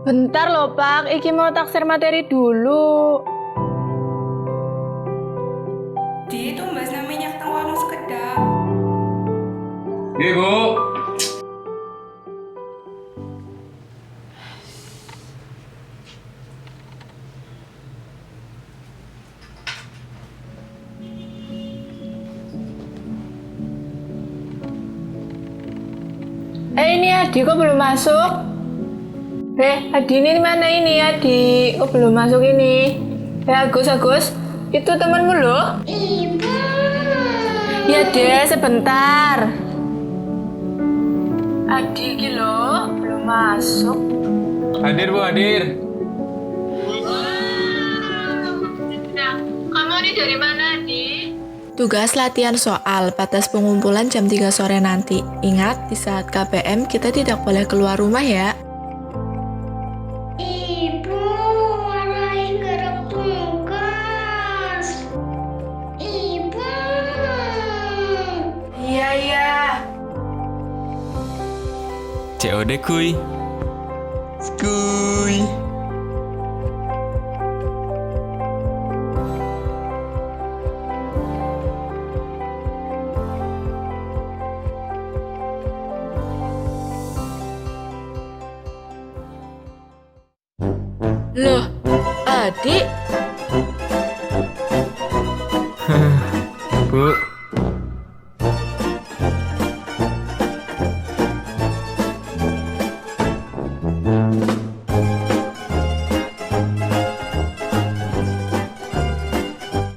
Bentar loh Pak, iki mau taksir materi dulu. Di itu mbak namanya teng warung sekedap. Iya, Bu. Ini Adi kok belum masuk? Adi ini mana ini Adi? Kok belum masuk ini? Agus, itu temanmu loh? Ibu. Ya deh, sebentar. Adi iki loh, belum masuk. Hadir, Bu, hadir. Nah, kamu ini dari mana Adi? Tugas latihan soal, batas pengumpulan jam 3 sore nanti. Ingat, di saat KPM kita tidak boleh keluar rumah ya. Ibu, marahin gerak tugas. Ibu. Iya. COD kuy. Skuy. Loh, Adik? Bu,